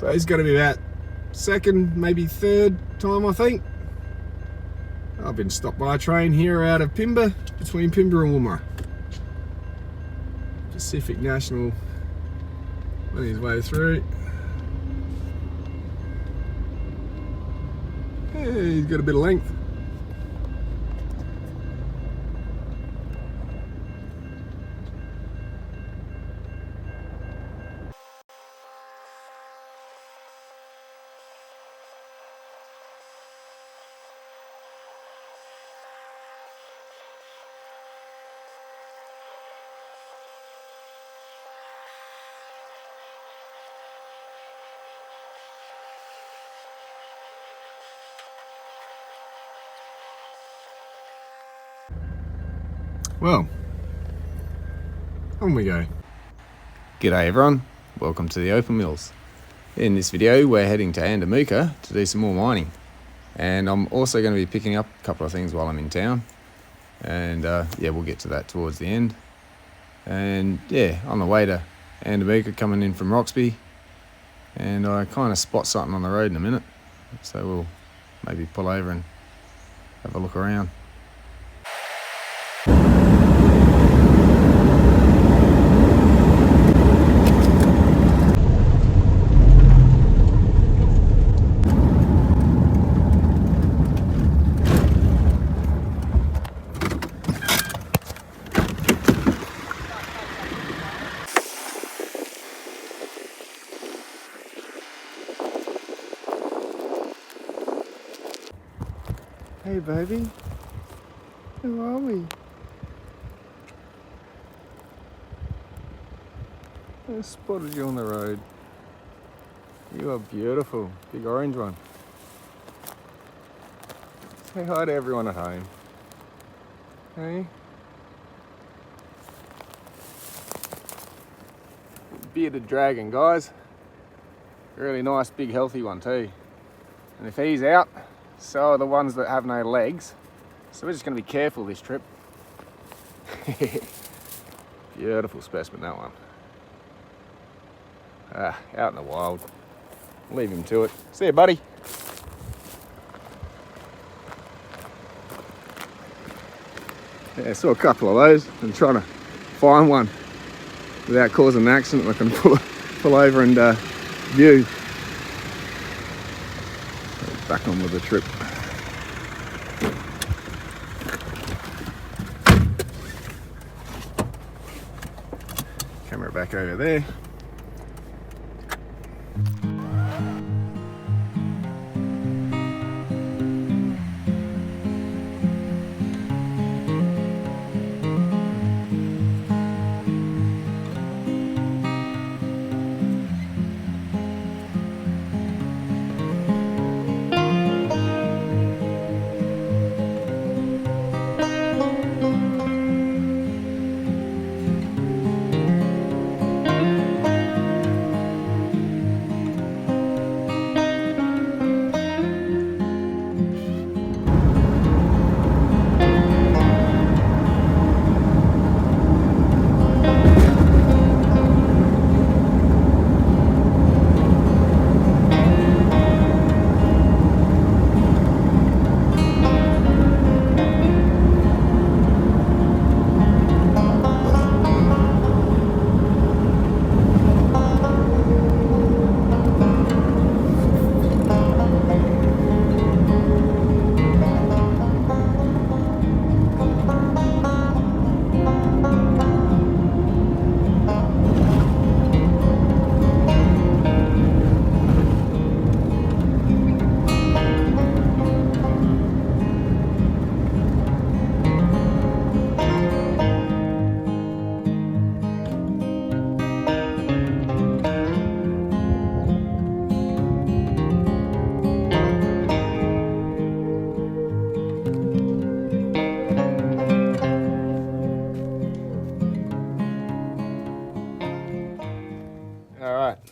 So it's got to be about second, maybe third time, I think. I've been stopped by a train here out of Pimba, between Pimba and Woomera. Pacific National on his way through. Yeah, he's got a bit of length. Well, on we go. G'day everyone, welcome to the Opal Mills. In this video we're heading to Andamooka to do some more mining, and I'm also going to be picking up a couple of things while I'm in town, and yeah, we'll get to that towards the end. And yeah, on the way to Andamooka, coming in from Roxby, and I kind of spot something on the road in a minute, so we'll maybe pull over and have a look around. Hey baby, who are we? I spotted you on the road. You are beautiful, big orange one. Say hi to everyone at home. Hey? Bearded dragon, guys. Really nice, big, healthy one too. And if he's out, so are the ones that have no legs. So we're just going to be careful this trip. Beautiful specimen, that one. Out in the wild. Leave him to it. See you, buddy. Yeah, I saw a couple of those. I'm trying to find one without causing an accident. I can pull over and view. Back on with the trip. Camera back over there.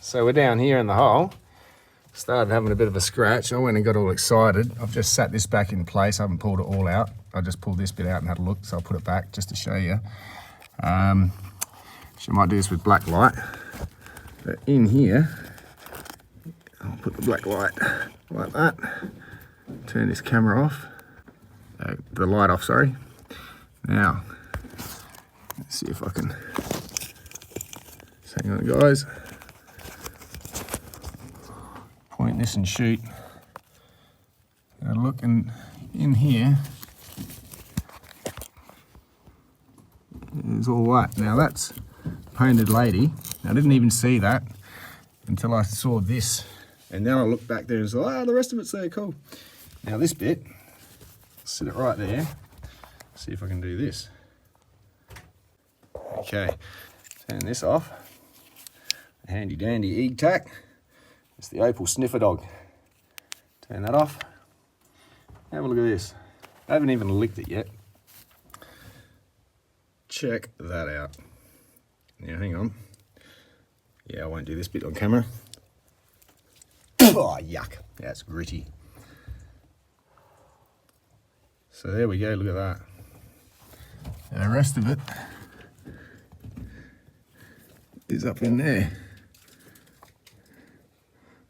So we're down here in the hole. Started having a bit of a scratch. I went and got all excited. I've just sat this back in place. I haven't pulled it all out. I just pulled this bit out and had a look, so I'll put it back just to show you. So I might do this with black light. But in here put the black light like that. Turn this camera off. The light off, sorry. Now, let's see if I can, hang on guys. Point this and shoot. Now look in here, it's all white. Now that's painted lady. I didn't even see that until I saw this. And then I looked back there and said, oh, the rest of it's there, cool. Now this bit, sit it right there. See if I can do this. Okay, turn this off. A handy dandy egg tack. It's the Opal sniffer dog. Turn that off. Have a look at this. I haven't even licked it yet. Check that out. Now hang on. Yeah, I won't do this bit on camera. Oh, yuck. That's gritty. So there we go, look at that. And the rest of it is up in there.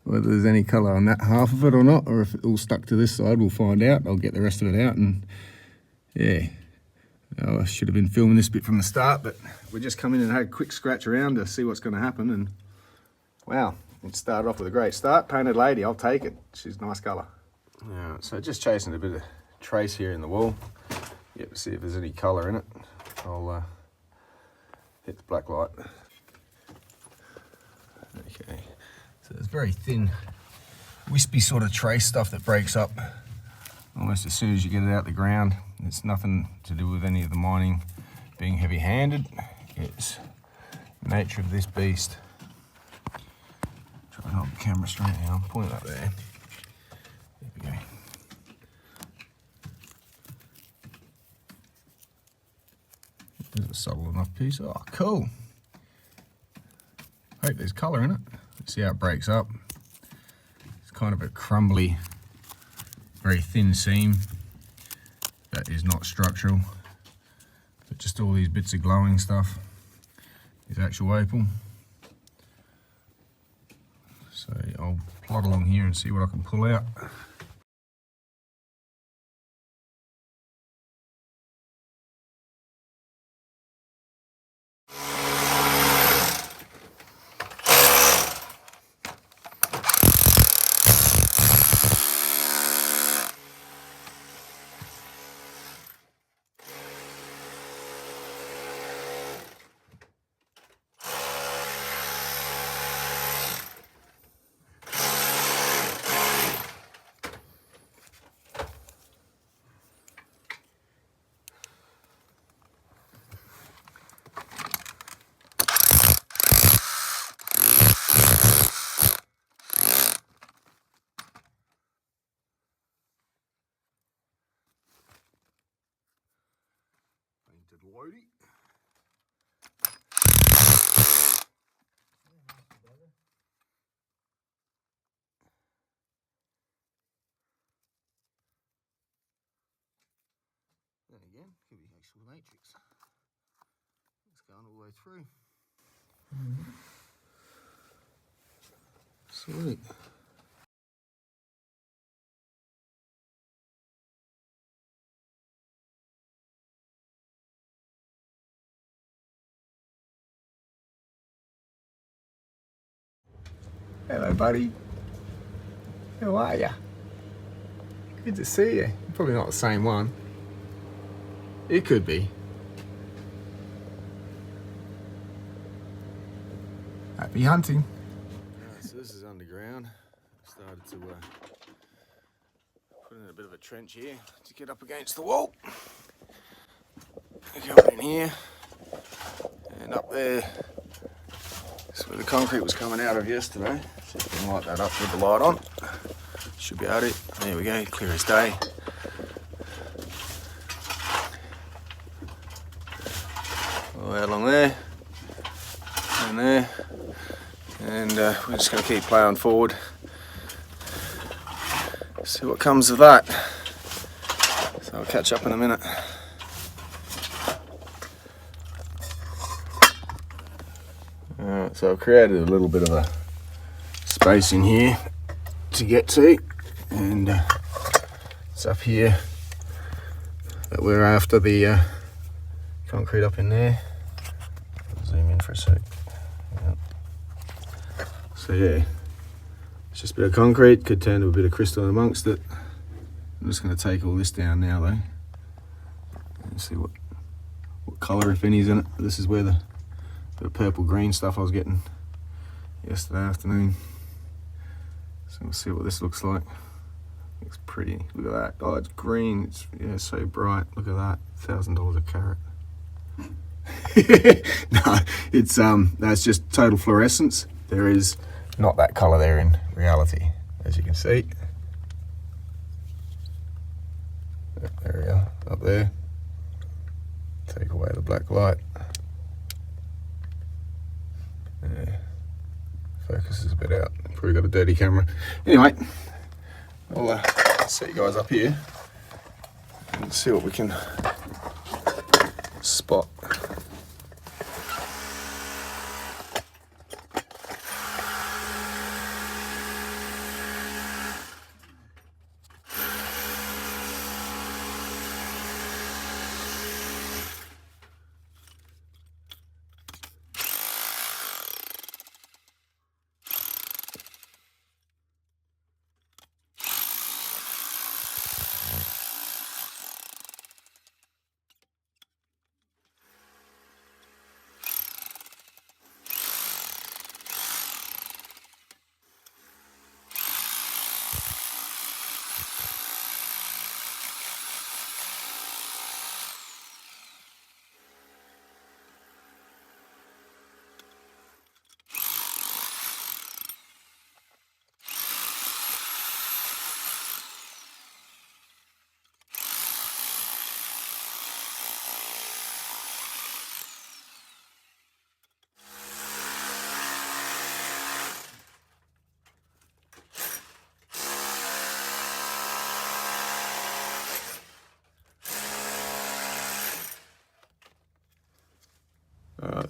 Whether there's any colour on that half of it or not, or if it all stuck to this side, we'll find out. I'll get the rest of it out, and yeah. I should have been filming this bit from the start, but we just come in and had a quick scratch around to see what's going to happen, and wow, it started off with a great start. Painted lady, I'll take it. She's a nice colour. Yeah, so just chasing a bit of trace here in the wall. Yep, see if there's any colour in it. I'll hit the black light. Okay, so it's very thin, wispy sort of trace stuff that breaks up almost as soon as you get it out the ground. It's nothing to do with any of the mining being heavy-handed. It's the nature of this beast. Try and hold the camera straight now. Point it up there. There we go. There's a subtle enough piece. Oh, cool. Hope there's colour in it. Let's see how it breaks up. It's kind of a crumbly, very thin seam. That is not structural, but just all these bits of glowing stuff is actual opal. So I'll plod along here and see what I can pull out. Loady. Then again, could be actual matrix. It's going all the way through. Sweet. Hello, buddy. How are ya? Good to see you. Probably not the same one. It could be. Happy hunting. So this is underground. I started to put in a bit of a trench here to get up against the wall. Go in here and up there. That's where the concrete was coming out of yesterday. See if we can light that up with the light on. Should be able to. There we go, clear as day. All out along there, and there, and we're just going to keep plowing forward. See what comes of that. So I'll catch up in a minute. Alright, so I've created a little bit of a space in here to get to, and it's up here that we're after the concrete up in there. I'll zoom in for a sec. Yep. So yeah, it's just a bit of concrete, could turn to a bit of crystal amongst it. I'm just going to take all this down now though, and see what colour, if any, is in it. This is where the purple green stuff I was getting yesterday afternoon. So we'll see what this looks like. Looks pretty. Look at that. Oh, it's green. It's, yeah, so bright. Look at that. $1,000 a carat. No, it's that's just total fluorescence. There is not that colour there in reality, as you can see. There we are, up there. Take away the black light. Yeah. Focus is a bit out. Probably got a dirty camera. Anyway, I'll see you guys up here and see what we can spot.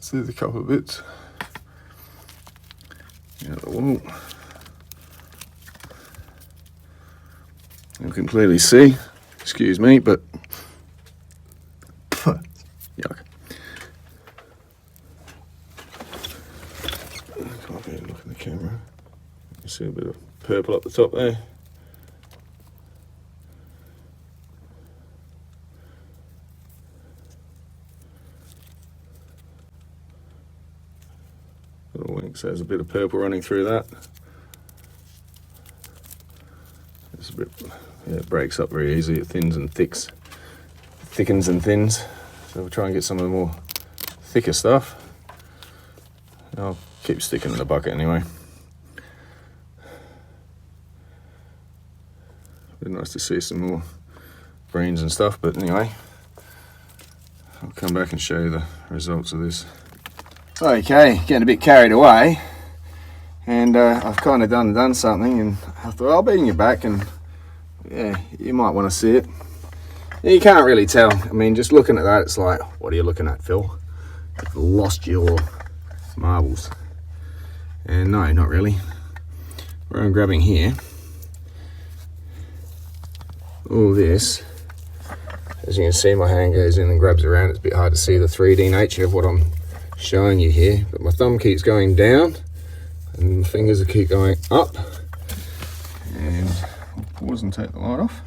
So there's a couple of bits. Yeah, the wall. You can clearly see, excuse me, but yuck. Come up here and look at the camera. You see a bit of purple up the top there. So there's a bit of purple running through that. It's a bit, yeah, it breaks up very easily. It thins and thickens and thins. So we'll try and get some of the more thicker stuff. I'll keep sticking in the bucket anyway. It'd be nice to see some more greens and stuff, but anyway, I'll come back and show you the results of this. Okay, getting a bit carried away, and I've kind of done something, and I thought I'll be in your back, and yeah, you might want to see it. You can't really tell. I mean, just looking at that, it's like, what are you looking at, Phil? You've lost your marbles. And no, not really. Where I'm grabbing here, all this, as you can see, my hand goes in and grabs around. It's a bit hard to see the 3D nature of what I'm showing you here, but my thumb keeps going down and my fingers keep going up, and I'll pause and take the light off.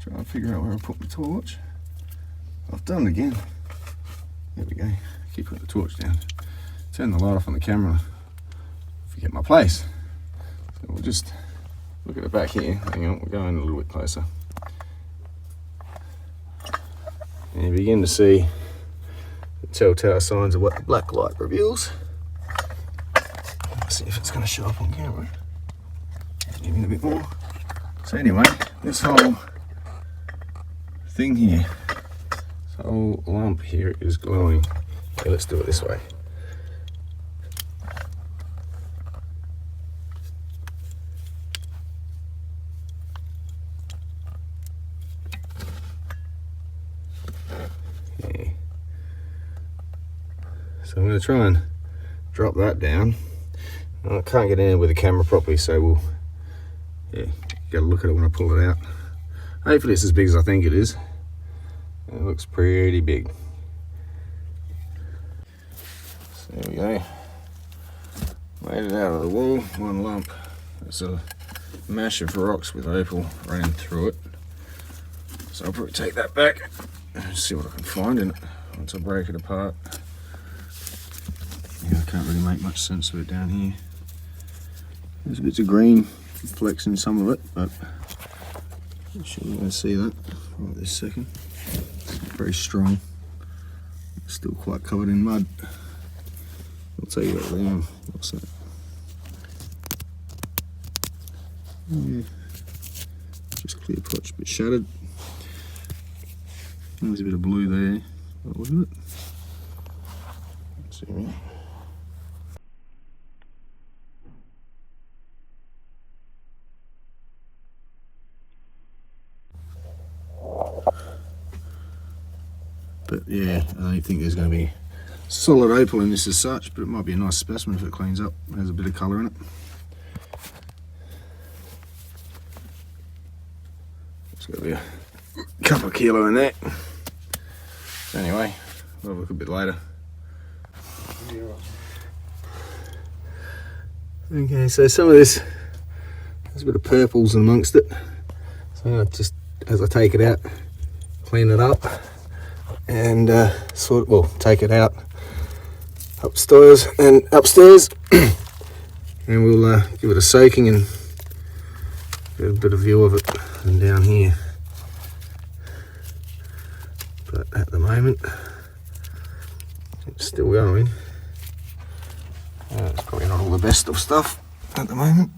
Try and figure out where I put my torch. I've done it again. There we go. Keep putting the torch down. Turn the light off on the camera. Forget my place. So we'll just look at the back here. Hang on, we're going a little bit closer. And you begin to see the telltale signs of what the black light reveals. Let's see if it's going to show up on camera. Even a bit more. So anyway, this whole thing here, this whole lump here is glowing. Okay, let's do it this way. So I'm going to try and drop that down. I can't get in there with the camera properly, so we'll get a look at it when I pull it out. Hopefully it's as big as I think it is. It looks pretty big. So there we go. Made it out of the wall, one lump. It's a mash of rocks with opal running through it. So I'll probably take that back and see what I can find in it once I break it apart. Yeah, I can't really make much sense of it down here. There's bits of green flexing some of it, but I'm sure you're going to see that right this second. Very strong. It's still quite covered in mud. I'll tell you what I am. What's that? Yeah, just clear potch, bit shattered. There's a bit of blue there. Oh, look at it. Let's see me. But yeah, I don't think there's going to be solid opal in this as such, but it might be a nice specimen if it cleans up. It has a bit of colour in it. It's got to be a couple of kilo in there. So anyway, we'll have a look a bit later. Okay, so some of this, there's a bit of purples amongst it. So I'm going to just, as I take it out, clean it up and take it out upstairs and we'll give it a soaking and get a bit of view of it and down here. But at the moment it's still going. It's probably not all the best of stuff at the moment.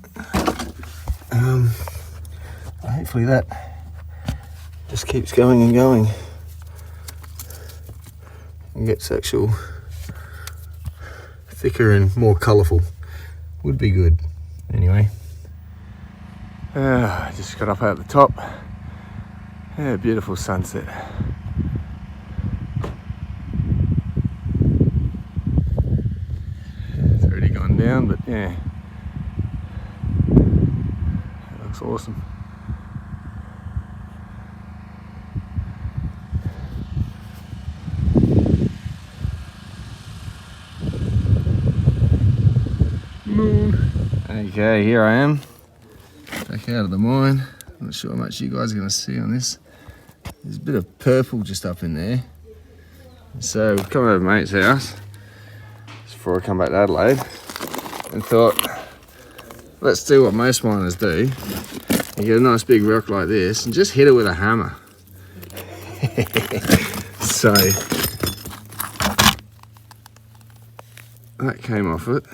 Hopefully that just keeps going and going and gets actual thicker and more colourful. Would be good. Anyway, I just got up out the top. Yeah, beautiful sunset. It's already gone down, but yeah, it looks awesome. Okay, here I am, back out of the mine. I'm not sure how much you guys are going to see on this. There's a bit of purple just up in there. So we've come over to mate's house just before I come back to Adelaide and thought, let's do what most miners do. You get a nice big rock like this and just hit it with a hammer. So that came off it.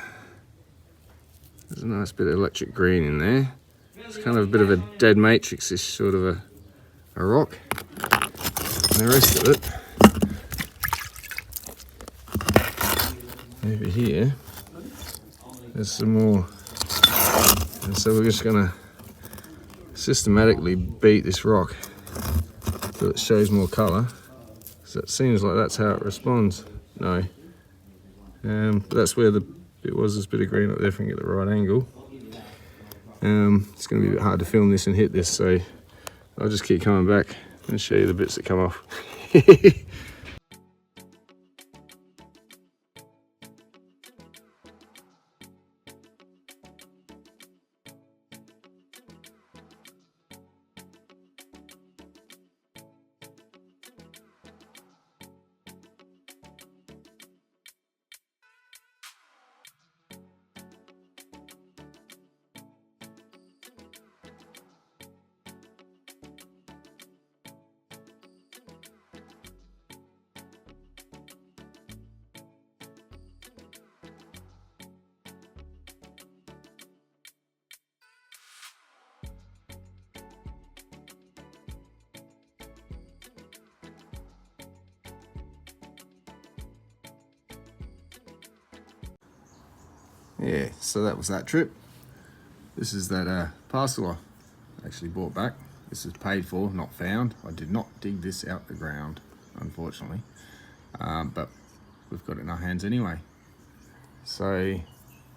There's a nice bit of electric green in there. It's kind of a bit of a dead matrix-ish sort of a rock. And the rest of it, over here, there's some more. And so we're just going to systematically beat this rock so it shows more colour. So it seems like that's how it responds. No. But that's where the bit was, this bit of green up there, if I can get the right angle. It's going to be a bit hard to film this and hit this, so I'll just keep coming back and show you the bits that come off. Yeah, so that was that trip. This is that parcel I actually bought back. This is paid for, not found. I did not dig this out the ground, unfortunately. But we've got it in our hands anyway. So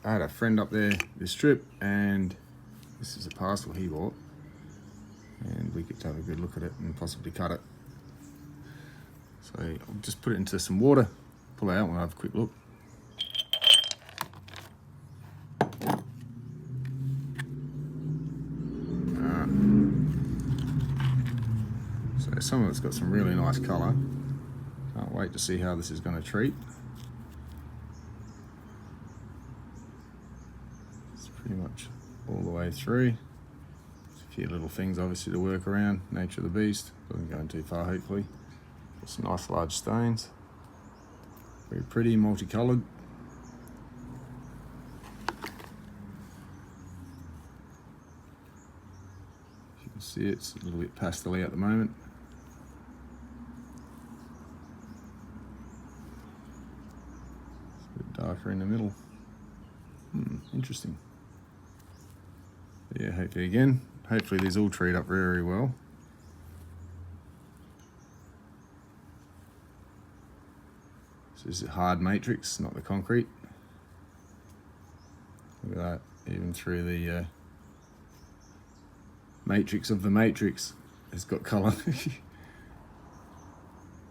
I had a friend up there this trip, and this is a parcel he bought, and we get to have a good look at it and possibly cut it. So I'll just put it into some water, pull it out, and we'll have a quick look. So some of it's got some really nice colour. Can't wait to see how this is going to treat. It's pretty much all the way through. There's a few little things obviously to work around. Nature of the beast. Doesn't go too far hopefully. Got some nice large stones. Very pretty, multicoloured. You can see it's a little bit pastel-y at the moment. It's a bit darker in the middle. Interesting. But yeah, hopefully these all treat up very well. So this is hard matrix, not the concrete. Look at that, even through the matrix of the matrix, it's got colour.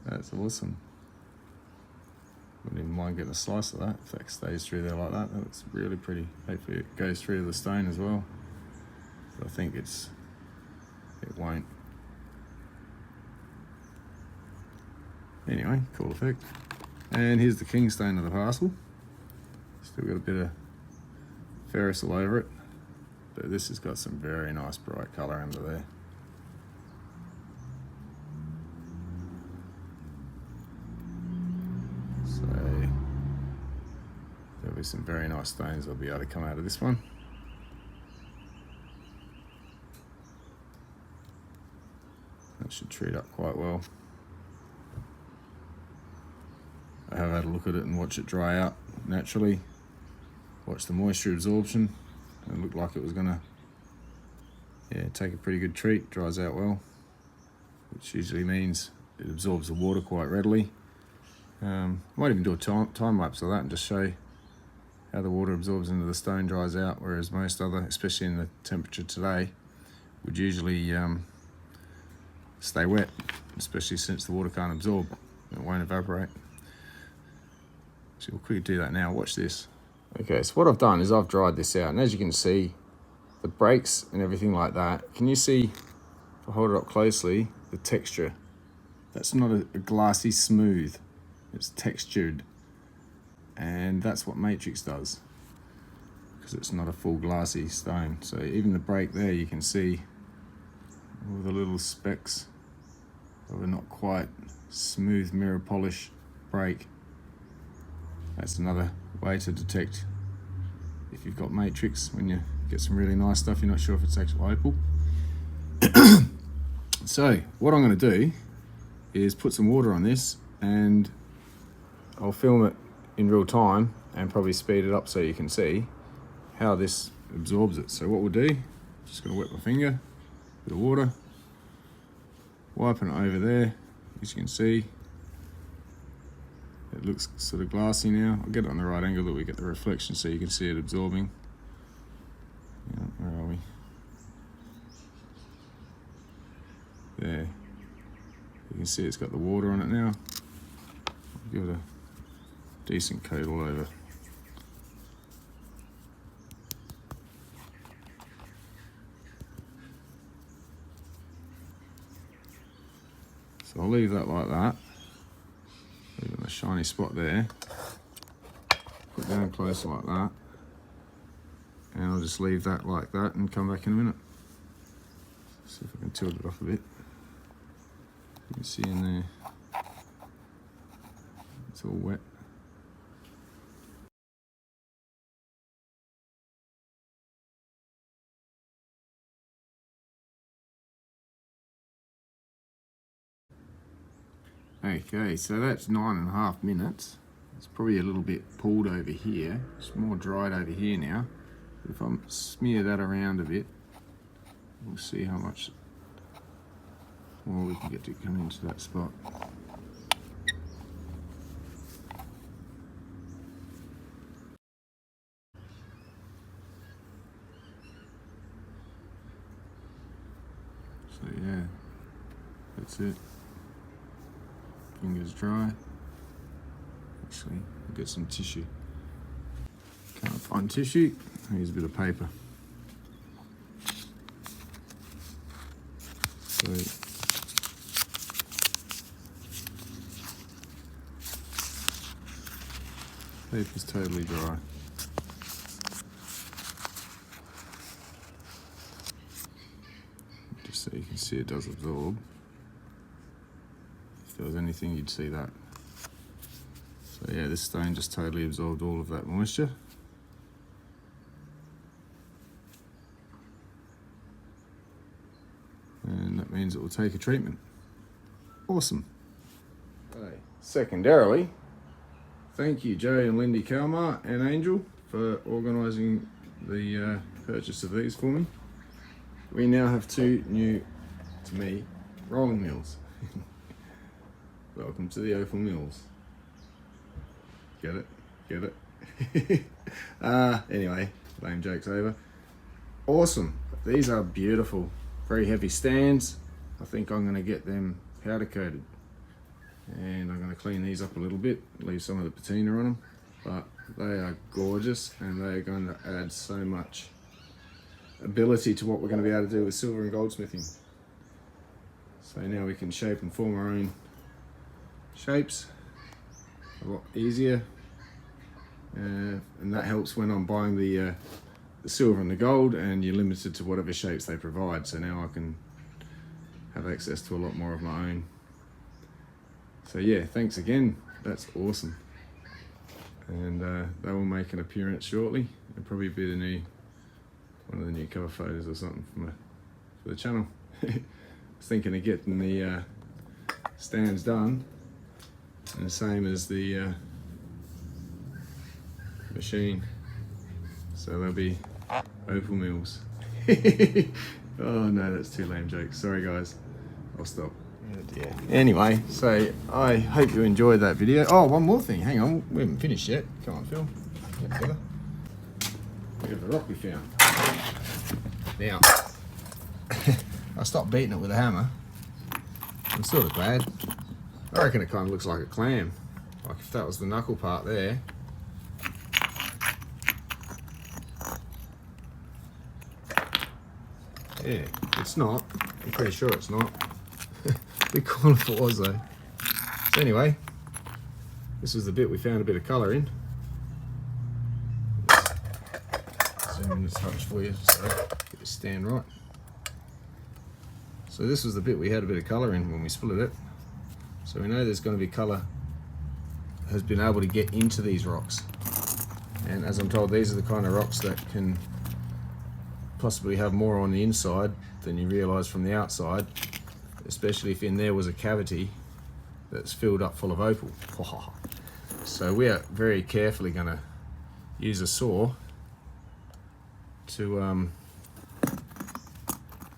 That's awesome. Wouldn't even mind getting a slice of that if that stays through there like that. That looks really pretty. Hopefully it goes through to the stone as well. But I think it won't. Anyway, cool effect. And here's the king stone of the parcel. Still got a bit of ferrous all over it. But this has got some very nice bright colour under there. So there'll be some very nice stones that'll be able to come out of this one. That should treat up quite well. I have had a look at it and watch it dry out naturally. Watch the moisture absorption. It looked like it was gonna take a pretty good treat. Dries out well, which usually means it absorbs the water quite readily. Might even do a time lapse of that and just show how the water absorbs into the stone, dries out, whereas most other, especially in the temperature today, would usually stay wet, especially since the water can't absorb. It won't evaporate. So we'll quickly do that now. Watch this. Okay, so what I've done is I've dried this out, and as you can see, the breaks and everything like that, can you see, if I hold it up closely, the texture? That's not a glassy smooth, it's textured, and that's what matrix does, because it's not a full glassy stone. So even the break there, you can see all the little specks of a not quite smooth mirror polish break. That's another way to detect if you've got matrix. When you get some really nice stuff, you're not sure if it's actual opal. So what I'm going to do is put some water on this, and I'll film it in real time and probably speed it up so you can see how this absorbs it. So what we'll do, just going to wet my finger with the water, wiping it over there. As you can see, it looks sort of glassy now. I'll get it on the right angle that we get the reflection so you can see it absorbing. Yeah, where are we? There. You can see it's got the water on it now. I'll give it a decent coat all over. So I'll leave that like that. Leave a shiny spot there. Put down close like that. And I'll just leave that like that and come back in a minute. See if I can tilt it off a bit. You can see in there, it's all wet. Okay, so that's 9.5 minutes. It's probably a little bit pulled over here. It's more dried over here now. But if I smear that around a bit, we'll see how much more we can get to come into that spot. So yeah, that's it. Fingers dry. Actually, I'll get some tissue. Can't find tissue. Here's a bit of paper. So paper's totally dry. Just so you can see it does absorb. If there was anything, you'd see that. So yeah, this stone just totally absorbed all of that moisture. And that means it will take a treatment. Awesome. Okay. Secondarily, thank you Joe and Lindy Kalmar and Angel for organising the purchase of these for me. We now have 2 new, to me, rolling mills. Welcome to the Opal Mills. Get it? Get it? Anyway, lame jokes over. Awesome. These are beautiful, very heavy stands. I think I'm going to get them powder coated. And I'm going to clean these up a little bit, leave some of the patina on them. But they are gorgeous and they are going to add so much ability to what we're going to be able to do with silver and goldsmithing. So now we can shape and form our own shapes a lot easier. And that helps when I'm buying the silver and the gold, and you're limited to whatever shapes they provide. So now I can have access to a lot more of my own. So yeah, thanks again. That's awesome. And they will make an appearance shortly. It'll probably be the new, one of the new cover photos or something for the channel. I was thinking of getting the stands done, and the same as the machine. So they'll be Opal mills. Oh no, that's too lame jokes. Sorry guys, I'll stop. Yeah. Anyway, so I hope you enjoyed that video. Oh, one more thing. Hang on, we haven't finished yet. Come on, Phil. Get together. Look at the rock we found. Now, I stopped beating it with a hammer. I'm sort of glad. I reckon it kind of looks like a clam. Like if that was the knuckle part there. Yeah, it's not. I'm pretty sure it's not. Be cool if it was though. So anyway, this is the bit we found a bit of colour in. Zoom in a touch for you so get it stand right. So this was the bit we had a bit of colour in when we split it. So we know there's going to be colour has been able to get into these rocks. And as I'm told, these are the kind of rocks that can possibly have more on the inside than you realise from the outside, especially if in there was a cavity that's filled up full of opal. So we are very carefully going to use a saw to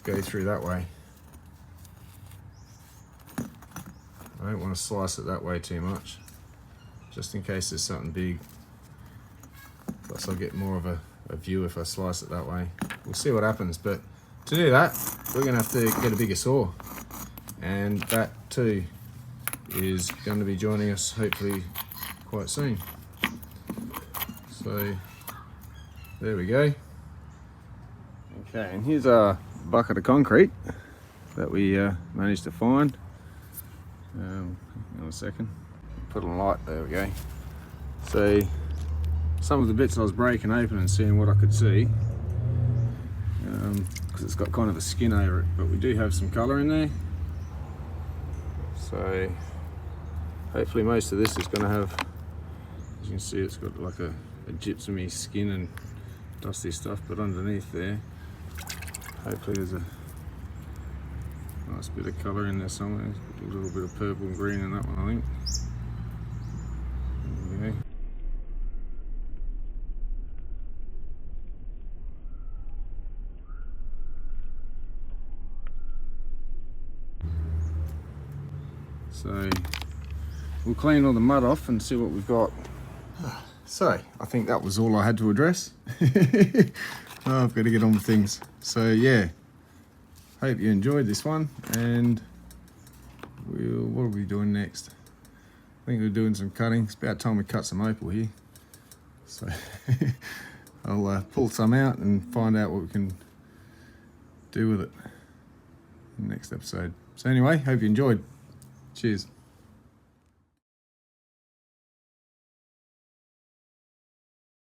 go through that way. I don't want to slice it that way too much, just in case there's something big. Plus I'll get more of a view if I slice it that way. We'll see what happens, but to do that, we're going to have to get a bigger saw. And that too is going to be joining us hopefully quite soon. So there we go. Okay, and here's our bucket of concrete that we managed to find. Hang on a second. Put on light, there we go. So some of the bits I was breaking open and seeing what I could see, because it's got kind of a skin over it, but we do have some colour in there. So hopefully most of this is going to have, as you can see, it's got like a gypsum-y skin and dusty stuff, but underneath there hopefully there's a nice bit of colour in there somewhere. A little bit of purple and green in that one, I think. There we go. So we'll clean all the mud off and see what we've got. So I think that was all I had to address. Oh, I've got to get on with things. So yeah, hope you enjoyed this one, and what are we doing next? I think we're doing some cutting. It's about time we cut some opal here. So I'll pull some out and find out what we can do with it in the next episode. So anyway, hope you enjoyed. Cheers.